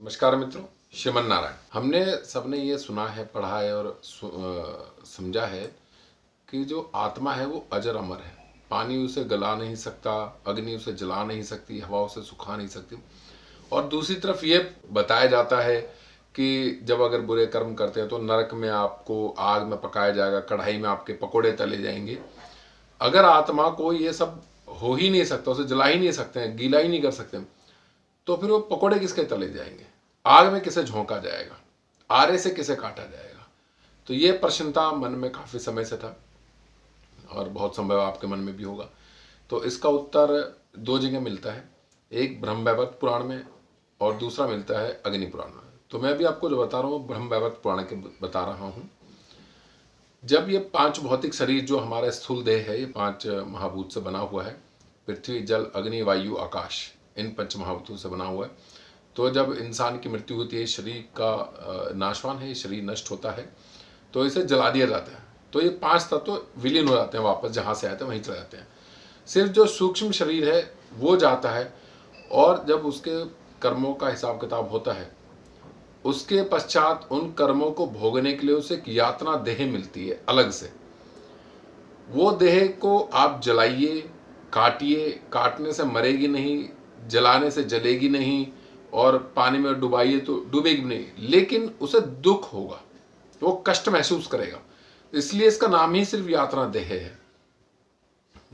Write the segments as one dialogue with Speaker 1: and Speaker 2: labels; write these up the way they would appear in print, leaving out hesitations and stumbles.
Speaker 1: नमस्कार मित्रों, श्रीमन नारायण। हमने सबने ये सुना है, पढ़ा है और समझा है कि जो आत्मा है वो अजर अमर है। पानी उसे गला नहीं सकता, अग्नि उसे जला नहीं सकती, हवा उसे सुखा नहीं सकती। और दूसरी तरफ ये बताया जाता है कि जब अगर बुरे कर्म करते हैं तो नरक में आपको आग में पकाया जाएगा, कढ़ाई में आपके पकोड़े तले जाएंगे। अगर आत्मा को ये सब हो ही नहीं सकता, उसे जला ही नहीं सकते हैं, गीला ही नहीं कर सकते, तो फिर वो पकोड़े किसके तले जाएंगे, आग में किसे झोंका जाएगा, आरे से किसे काटा जाएगा। तो ये प्रश्नता मन में काफी समय से था और बहुत संभव आपके मन में भी होगा। तो इसका उत्तर दो जगह मिलता है, एक ब्रह्मवैवर्त पुराण में और दूसरा मिलता है अग्नि पुराण में। तो मैं भी आपको जो बता रहा हूँ ब्रह्मवैवर्त पुराण के बता रहा हूँ। जब ये पांच भौतिक शरीर जो हमारा स्थूल देह है, ये पांच महाभूत से बना हुआ है, पृथ्वी जल अग्नि वायु आकाश, इन पंच महाभूतों से बना हुआ है। तो जब इंसान की मृत्यु होती है, शरीर का नाशवान है, शरीर नष्ट होता है, तो इसे जला दिया जाता है। तो ये पांच तत्व विलीन हो जाते हैं, वापस जहाँ से आए थे वहीं चले जाते हैं। सिर्फ जो सूक्ष्म शरीर है वो जाता है, और जब उसके कर्मों का हिसाब किताब होता है, उसके पश्चात उन कर्मों को भोगने के लिए उसे एक यातना देह मिलती है अलग से। वो देह को आप जलाइए, काटिए, काटने से मरेगी नहीं, जलाने से जलेगी नहीं, और पानी में डुबाइए तो डूबेगी नहीं, लेकिन उसे दुख होगा, वो कष्ट महसूस करेगा। इसलिए इसका नाम ही सिर्फ यात्रा देह है।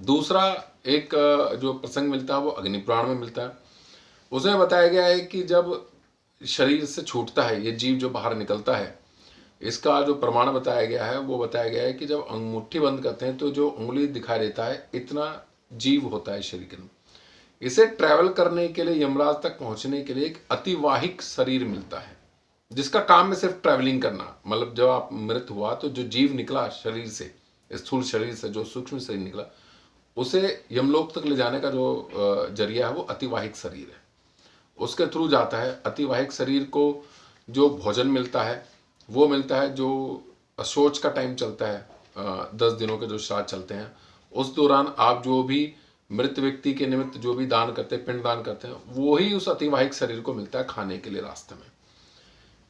Speaker 1: दूसरा एक जो प्रसंग मिलता है वो अग्नि पुराण में मिलता है। उसमें बताया गया है कि जब शरीर से छूटता है ये जीव, जो बाहर निकलता है, इसका जो प्रमाण बताया गया है वो बताया गया है कि जब अंगूठी बंद करते हैं तो जो उंगली दिखाई देता है, इतना जीव होता है शरीर के अंदर। इसे ट्रैवल करने के लिए, यमराज तक पहुंचने के लिए एक अतिवाहिक शरीर मिलता है, जिसका काम है सिर्फ ट्रैवलिंग करना। मतलब जब आप मृत हुआ तो जो जीव निकला शरीर से, स्थूल शरीर से जो सूक्ष्म शरीर निकला, उसे यमलोक तक ले जाने का जो जरिया है वो अतिवाहिक शरीर है, उसके थ्रू जाता है। अतिवाहिक शरीर को जो भोजन मिलता है वो मिलता है, जो शौच का टाइम चलता है, 10 दिनों के जो श्राद्ध चलते हैं, उस दौरान आप जो भी मृत व्यक्ति के निमित्त जो भी दान करते हैं, पिंड दान करते हैं, वो ही उस अतिवाहिक शरीर को मिलता है खाने के लिए रास्ते में।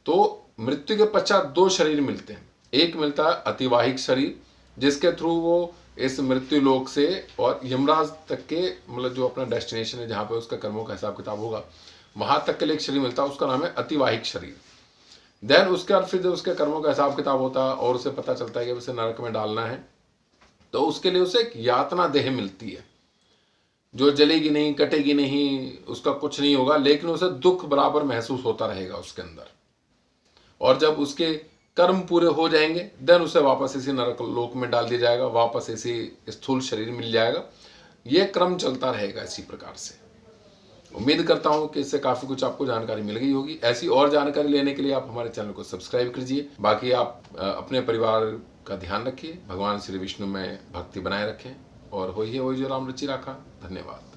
Speaker 1: तो मृत्यु के पश्चात दो शरीर मिलते हैं। एक मिलता है अतिवाहिक शरीर, जिसके थ्रू वो इस मृत्यु लोक से और यमराज तक के, मतलब जो अपना डेस्टिनेशन है जहाँ पे उसका कर्मों का हिसाब किताब होगा, वहां तक के लिए एक शरीर मिलता है, उसका नाम है अतिवाहिक शरीर। देन उसके बाद फिर जब उसके कर्मों का हिसाब किताब होता है और उसे पता चलता है कि उसे नरक में डालना है, तो उसके लिए उसे एक यातना देह मिलती है, जो जलेगी नहीं, कटेगी नहीं, उसका कुछ नहीं होगा, लेकिन उसे दुख बराबर महसूस होता रहेगा उसके अंदर। और जब उसके कर्म पूरे हो जाएंगे, देन उसे वापस इसी नरक लोक में डाल दिया जाएगा, वापस इसी स्थूल शरीर मिल जाएगा। ये क्रम चलता रहेगा इसी प्रकार से। उम्मीद करता हूं कि इससे काफी कुछ आपको जानकारी मिल गई होगी। ऐसी और जानकारी लेने के लिए आप हमारे चैनल को सब्सक्राइब कीजिए। बाकी आप अपने परिवार का ध्यान रखिए, भगवान श्री विष्णु में भक्ति बनाए रखें, और वही जो राम रुचि रखा। धन्यवाद।